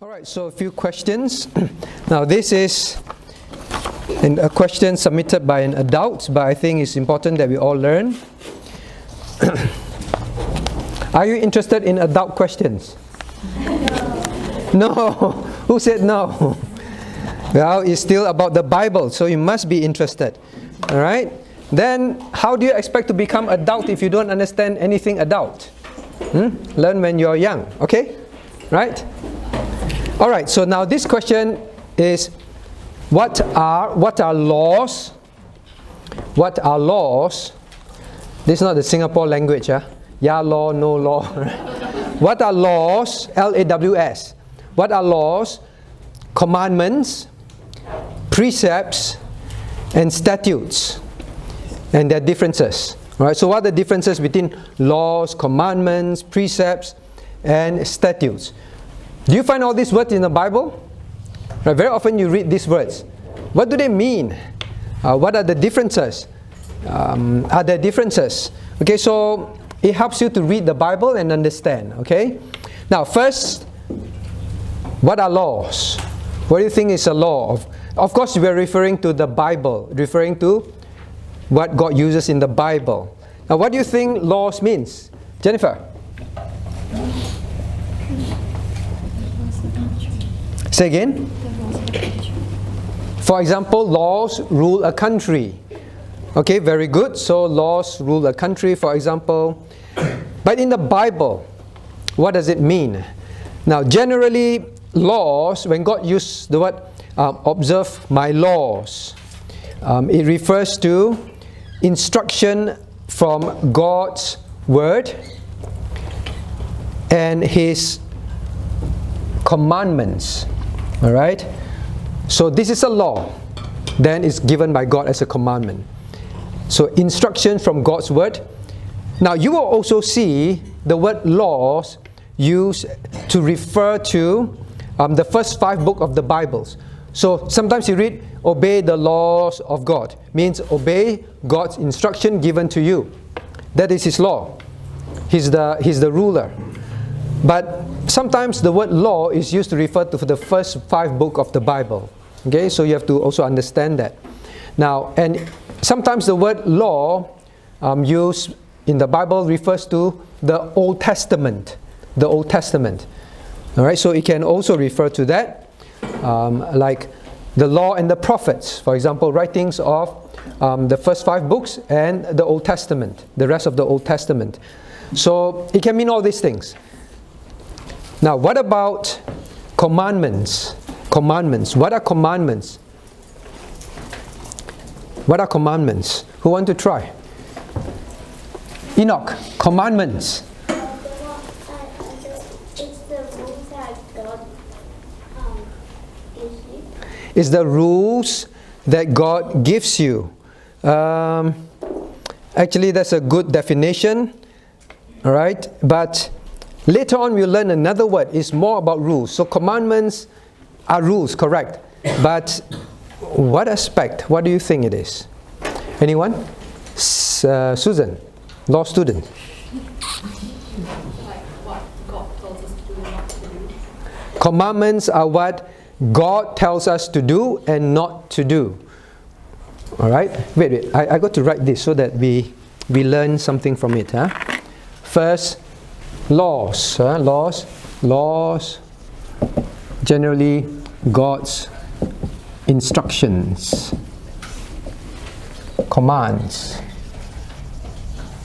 All right, so a few questions. Now this is a question submitted by an adult, but I think it's important that we all learn. Are you interested in adult questions? No. Who said no? Well, it's still about the Bible, so you must be interested. All right? Then, how do you expect to become adult if you don't understand anything adult? Learn when you're young, okay? Right? All right, so now this question is, what are laws? What are laws? This is not the Singapore language, yeah, law, no law. What are laws? L-A-W-S. What are laws, commandments, precepts, and statutes? And their differences. All right, so what are the differences between laws, commandments, precepts, and statutes? Do you find all these words in the Bible? Right, very often you read these words. What do they mean? What are the differences? Are there differences? Okay, so it helps you to read the Bible and understand. Okay, now first, what are laws? What do you think is a law? Of course, we are referring to the Bible, referring to what God uses in the Bible. Now, what do you think laws means? Jennifer? Say again? For example, laws rule a country. Okay, very good. So laws rule a country, for example. But in the Bible, what does it mean? Now, generally, laws, when God used the word observe my laws, it refers to instruction from God's word and His commandments. All right? So this is a law. Then it's given by God as a commandment. So instruction from God's word. Now you will also see the word laws used to refer to the first 5 books of the Bibles. So sometimes you read, obey the laws of God. Means obey God's instruction given to you. That is His law. He's the ruler. But sometimes the word law is used to refer to the first 5 books of the Bible. Okay, so you have to also understand that. Now, and sometimes the word law used in the Bible refers to the Old Testament. The Old Testament. All right, so it can also refer to that. Like the law and the prophets, for example, writings of the first 5 books and the Old Testament, the rest of the Old Testament. So it can mean all these things. Now, what about commandments? Commandments. What are commandments? What are commandments? Who want to try? Enoch, commandments. It's the rules that God gives you. Actually, that's a good definition. All right, but later on we'll learn another word. It's more about rules. So commandments are rules, correct? But what aspect? What do you think it is? Anyone? Susan, law student. Like what God tells us to do and not to do. Commandments are what God tells us to do and not to do. All right? Wait. I got to write this so that we learn something from it. First, laws. Laws. Generally, God's instructions. Commands.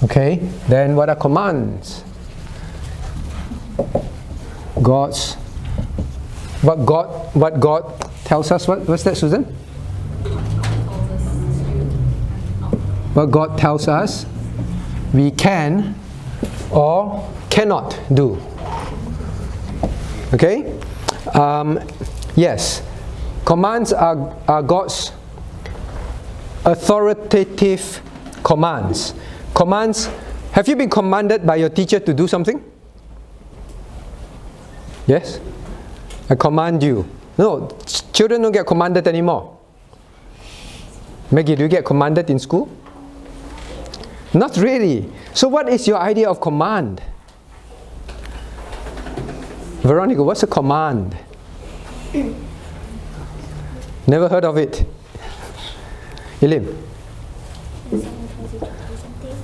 Okay? Then what are commands? What God tells us. What's that, Susan? What God tells us we can or cannot do. Okay? Yes. Commands are God's authoritative commands. Commands. Have you been commanded by your teacher to do something? Yes? I command you. No, children don't get commanded anymore. Maggie, do you get commanded in school? Not really. So what is your idea of command? Veronica, what's a command? Never heard of it. Ilim.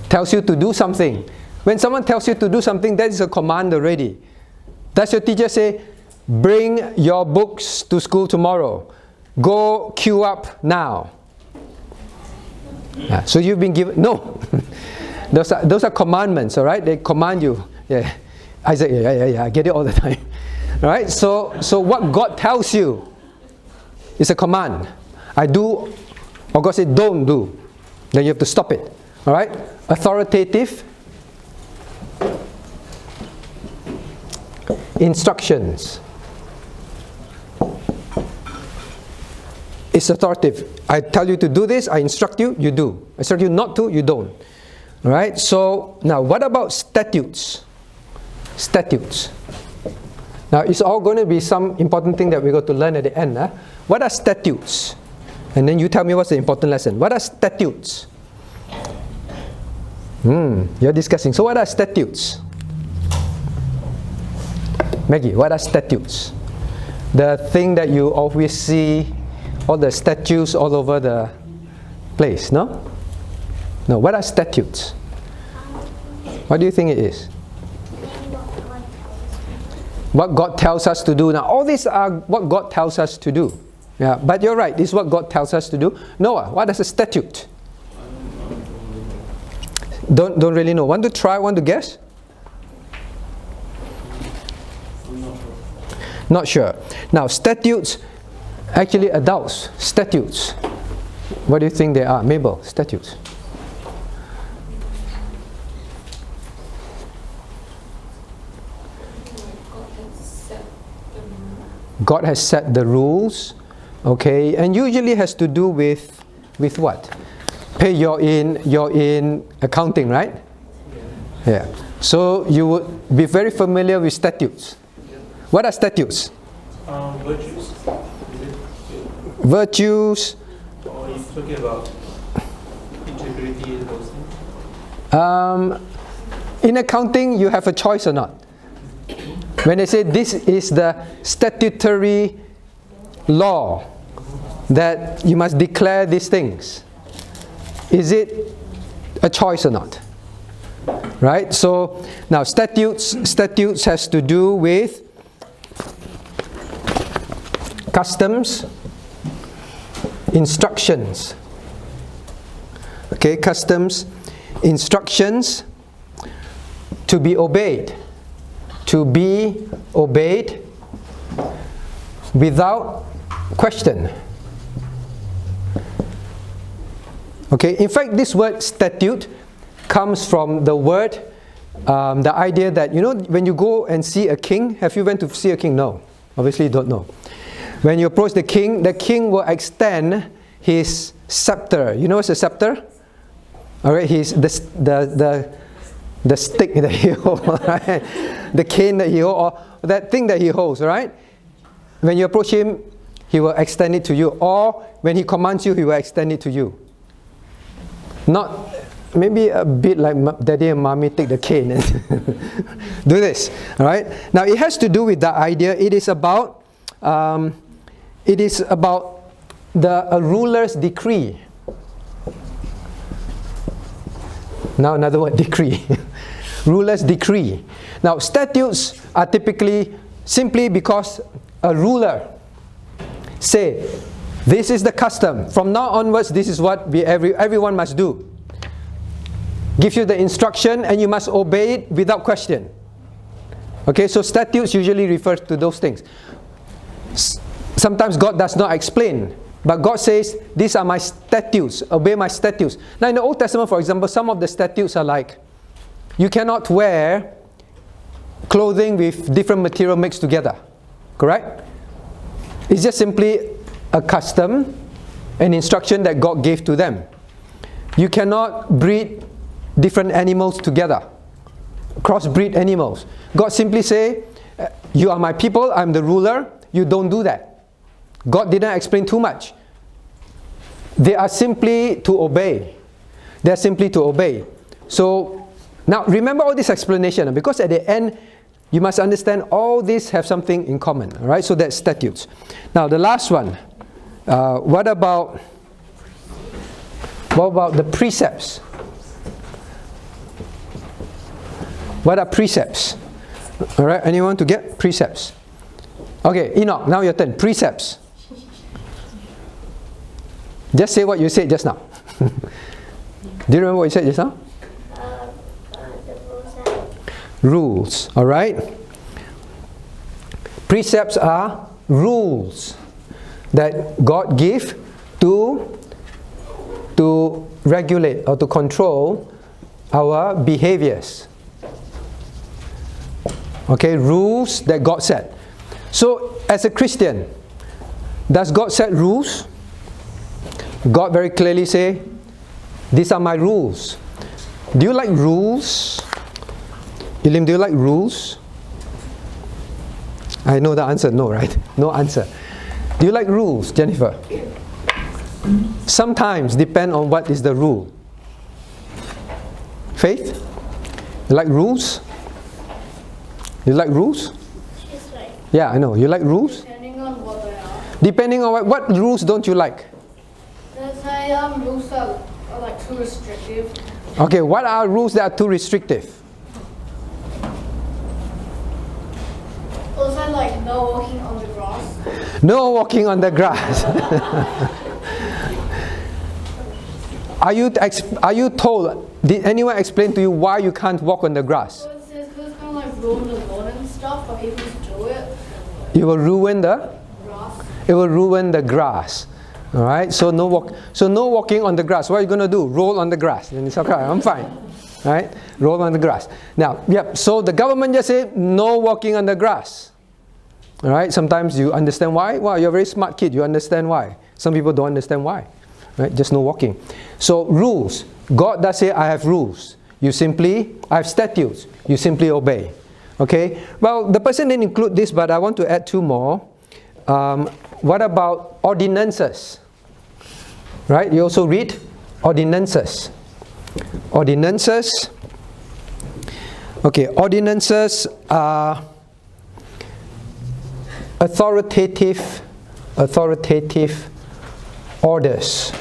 Tells you to do something. When someone tells you to do something, that is a command already. Does your teacher say, bring your books to school tomorrow? Go queue up now. So you've been given, no. those are commandments, all right? They command you. Yeah. Isaac, yeah, I get it all the time. All right? So what God tells you is a command. I do, or God said don't do. Then you have to stop it. All right? Authoritative instructions. It's authoritative. I tell you to do this, I instruct you, you do. I instruct you not to, you don't. All right? So, now what about statutes? Statutes. Now, it's all going to be some important thing that we're going to learn at the end. Huh? What are statutes? And then you tell me what's the important lesson. What are statutes? You're discussing. So what are statutes? Maggie, what are statutes? The thing that you always see, all the statues all over the place, no? No, what are statutes? What do you think it is? What God tells us to do. Now, all these are what God tells us to do. Yeah, but you're right, this is what God tells us to do. Noah, what is a statute? Don't really know. Want to try, want to guess? Not sure. Now, statutes, actually adults, statutes. What do you think they are? Mabel, statutes. God has set the rules, okay, and usually has to do with what? Pay, you're in accounting, right? Yeah. So you would be very familiar with statutes. What are statutes? Virtues. Virtues. Or you're talking about integrity and those things? In accounting, you have a choice or not? When they say this is the statutory law that you must declare these things, is it a choice or not? Right? So now statutes has to do with customs, instructions. Okay, customs, instructions to be obeyed. To be obeyed without question. Okay, in fact, this word statute comes from the word, the idea that, you know, when you go and see a king, have you went to see a king? No, obviously you don't know. When you approach the king will extend his scepter. You know what's a scepter? Alright, he's the stick that he holds, right? The cane that he holds, or that thing that he holds, right? When you approach him, he will extend it to you. Or when he commands you, he will extend it to you. Not, maybe a bit like daddy and mommy take the cane and do this, all right? Now it has to do with the idea, it is about the ruler's decree. Now another word, decree. Ruler's decree. Now statutes are typically simply because a ruler say, this is the custom. From now onwards, this is what everyone must do. Gives you the instruction and you must obey it without question. Okay, so statutes usually refer to those things. Sometimes God does not explain, but God says, these are my statutes, obey my statutes. Now in the Old Testament, for example, some of the statutes are like, you cannot wear clothing with different material mixed together. Correct? It's just simply a custom, an instruction that God gave to them. You cannot breed different animals together, crossbreed animals. God simply say, you are my people, I'm the ruler, you don't do that. God didn't explain too much. They are simply to obey. They are simply to obey. So, now remember all this explanation, because at the end, you must understand all these have something in common. All right, so that's statutes. Now the last one. What about the precepts? What are precepts? All right, anyone to get precepts? Okay, Enoch, now your turn. Precepts. Just say what you said just now. Do you remember what you said just now? Rules, all right? Precepts are rules that God give to regulate or to control our behaviors. Okay, rules that God set. So, as a Christian, does God set rules? God very clearly say, these are my rules. Do you like rules? Elim, do you like rules? I know the answer, no, right? No answer. Do you like rules, Jennifer? Sometimes depend on what is the rule. Faith? You like rules? You like rules? She's like, Yeah, I know. You like rules? depending on what they are. Depending on what rules don't you like? There's rules that are like too restrictive. Okay, what are rules that are too restrictive? Also like no walking on the grass. No walking on the grass. Are you told, did anyone explain to you why you can't walk on the grass? So it says because it's kind of like ruin the lawn and stuff, but people just do it. It will ruin the Grass. It will ruin the grass. All right. So no walking on the grass. What are you going to do? Roll on the grass. Then it's okay. I'm fine. All right. Roll on the grass. Now, yep. So the government just said no walking on the grass. All right. Sometimes you understand why. Wow, you're a very smart kid. You understand why. Some people don't understand why. Right. Just no walking. So rules. God does say I have rules. I have statutes. You simply obey. Okay. Well, the person didn't include this, but I want to add two more. What about ordinances? Right? You also read ordinances. Ordinances. Okay, ordinances are authoritative orders.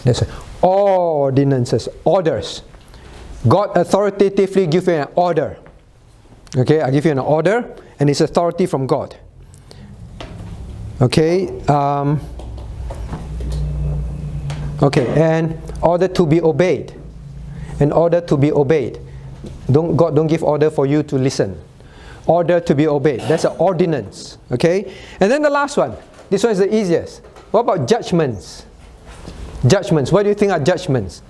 That's it. Ordinances, orders. God authoritatively gives you an order. Okay, I give you an order, and it's authority from God. Okay, and order to be obeyed. In order to be obeyed. God don't give order for you to listen. Order to be obeyed. That's an ordinance. Okay, and then the last one. This one is the easiest. What about judgments? Judgments. What do you think are judgments?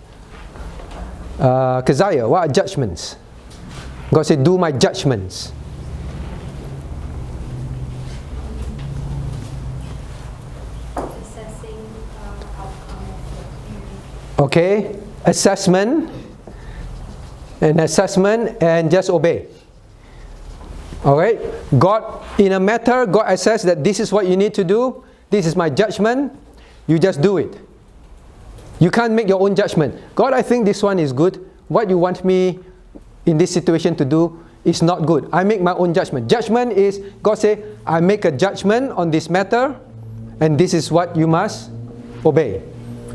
Keziah, what are judgments? God said, do my judgments. Assessing outcome of Okay, assessment and just obey. Alright, God, in a matter, God assesses that this is what you need to do, this is my judgment, you just do it. You can't make your own judgment. God, I think this one is good. What you want me in this situation to do is not good. I make my own judgment. Judgment is, God say, I make a judgment on this matter, and this is what you must obey.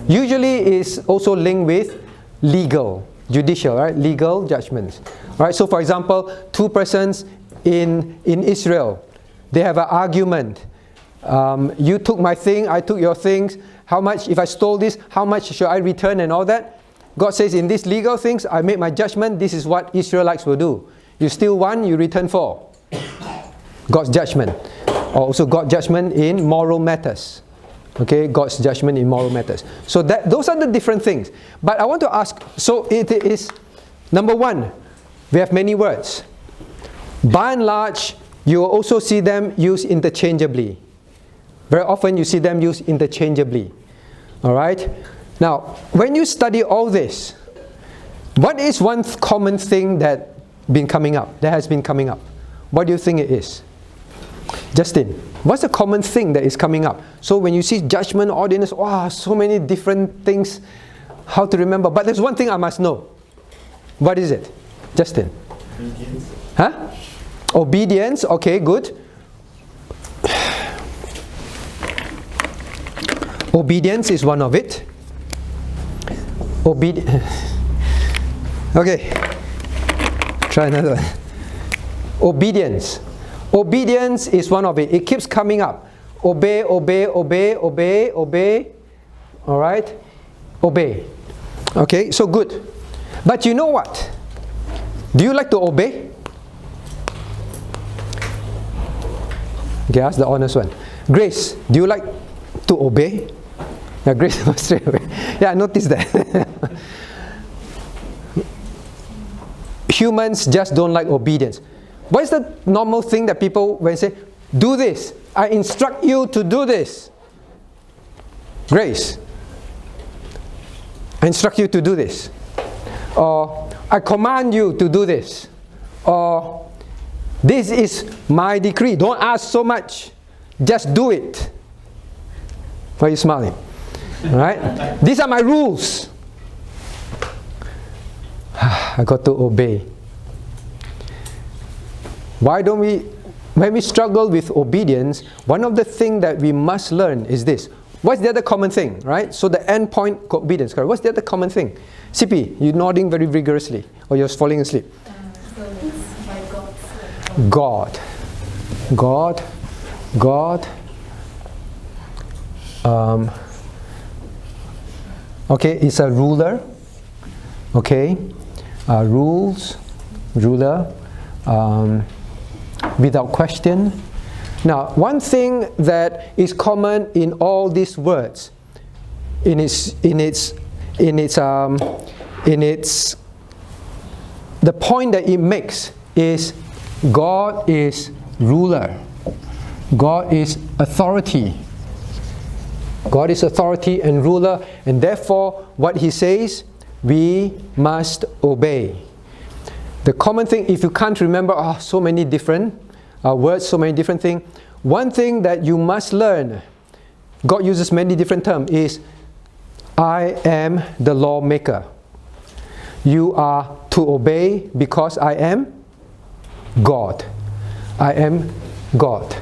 Usually is also linked with legal, judicial, right? Legal judgments. Right? So for example, two persons in Israel, they have an argument. You took my thing, I took your things. How much, if I stole this, how much should I return and all that? God says in these legal things, I make my judgment, this is what Israelites will do. You steal one, you return four. God's judgment. Also God's judgment in moral matters. Okay, God's judgment in moral matters. So those are the different things. But I want to ask, so it is, number one, we have many words. By and large, you will also see them used interchangeably. Very often you see them used interchangeably. Alright? Now, when you study all this, what is one common thing that has been coming up? What do you think it is? Justin, what's the common thing that is coming up? So when you see judgment, ordinance, wow, so many different things, how to remember. But there's one thing I must know. What is it? Justin? Obedience. Huh? Obedience, okay, good. Obedience is one of it. Okay, try another one. Obedience. Obedience is one of it. It keeps coming up. Obey, obey, obey, obey, obey. Alright? Obey. Okay, so good. But you know what? Do you like to obey? Okay, ask the honest one. Grace, do you like to obey? Yeah, Grace was straight away. Yeah, I noticed that. Humans just don't like obedience. What is the normal thing that people, when say, do this, I instruct you to do this. Grace, I instruct you to do this. Or, I command you to do this. Or, this is my decree. Don't ask so much. Just do it. Why are you smiling? Alright? These are my rules. I got to obey. Why don't we, when we struggle with obedience, one of the things that we must learn is this. What's the other common thing, right? So the end point, obedience, correct? What's the other common thing? CP, you're nodding very vigorously, or you're falling asleep. So it's by God. God. God. Okay, it's a ruler. Okay. Rules. Ruler. Without question. Now, one thing that is common in all these words, the point that it makes is God is ruler. God is authority. God is authority and ruler, and therefore, what He says, we must obey. The common thing, if you can't remember so many different words, so many different things, one thing that you must learn, God uses many different terms, is I am the lawmaker. You are to obey because I am God. I am God.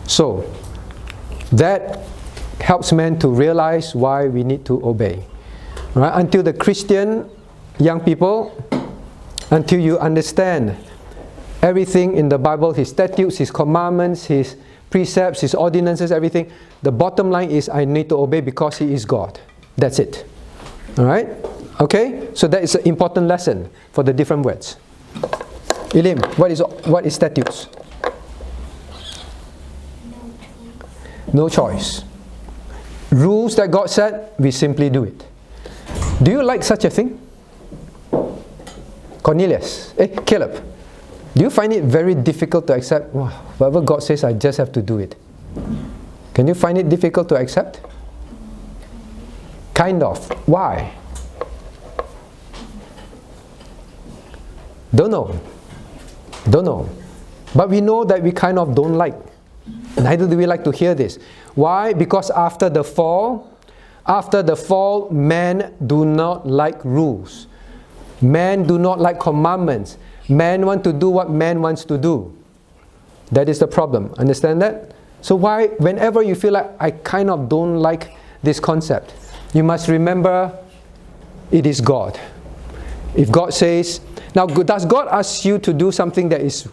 So, that helps men to realize why we need to obey. Right? Until the Christian young people, until you understand everything in the Bible, His statutes, His commandments, His precepts, His ordinances, everything, the bottom line is I need to obey because He is God. That's it. Alright? Okay? So that is an important lesson for the different words. Elim, what is statutes? No choice. Rules that God said, we simply do it. Do you like such a thing? Cornelius, Caleb, do you find it very difficult to accept, whatever God says, I just have to do it? Can you find it difficult to accept? Kind of. Why? Don't know. Don't know. But we know that we kind of don't like. Neither do we like to hear this. Why? Because after the fall, men do not like rules. Men do not like commandments. Men want to do what man wants to do. That is the problem. Understand that? So why, whenever you feel like I kind of don't like this concept, you must remember it is God. If God says, now does God ask you to do something that is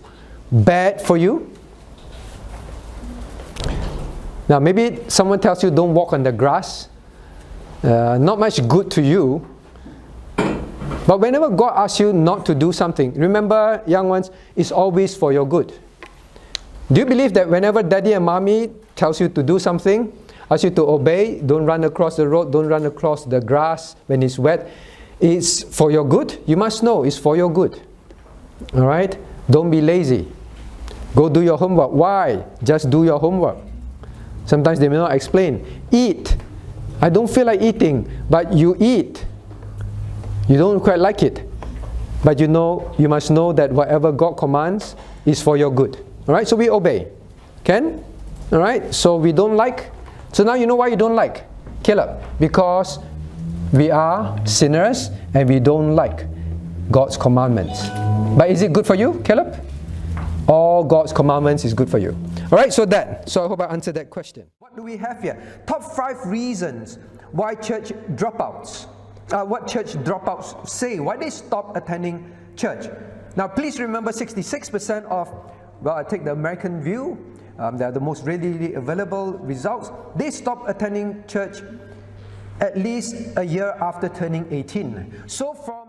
bad for you? Now maybe someone tells you don't walk on the grass. Not much good to you. But whenever God asks you not to do something, remember, young ones, it's always for your good. Do you believe that whenever daddy and mommy tells you to do something, asks you to obey, don't run across the road, don't run across the grass when it's wet, it's for your good? You must know it's for your good. Alright? Don't be lazy. Go do your homework. Why? Just do your homework. Sometimes they may not explain. Eat. I don't feel like eating, but you eat. You don't quite like it. But you know, you must know that whatever God commands is for your good. Alright, so we obey. Can? Alright, so we don't like. So now you know why you don't like, Caleb. Because we are sinners and we don't like. God's commandments. But is it good for you, Caleb? All God's commandments is good for you. Alright, so I hope I answered that question. What do we have here? Top 5 reasons why church dropouts, what church dropouts say, why they stop attending church. Now please remember 66% of, well, I take the American view, they are the most readily available results. They stop attending church at least a year after turning 18. So from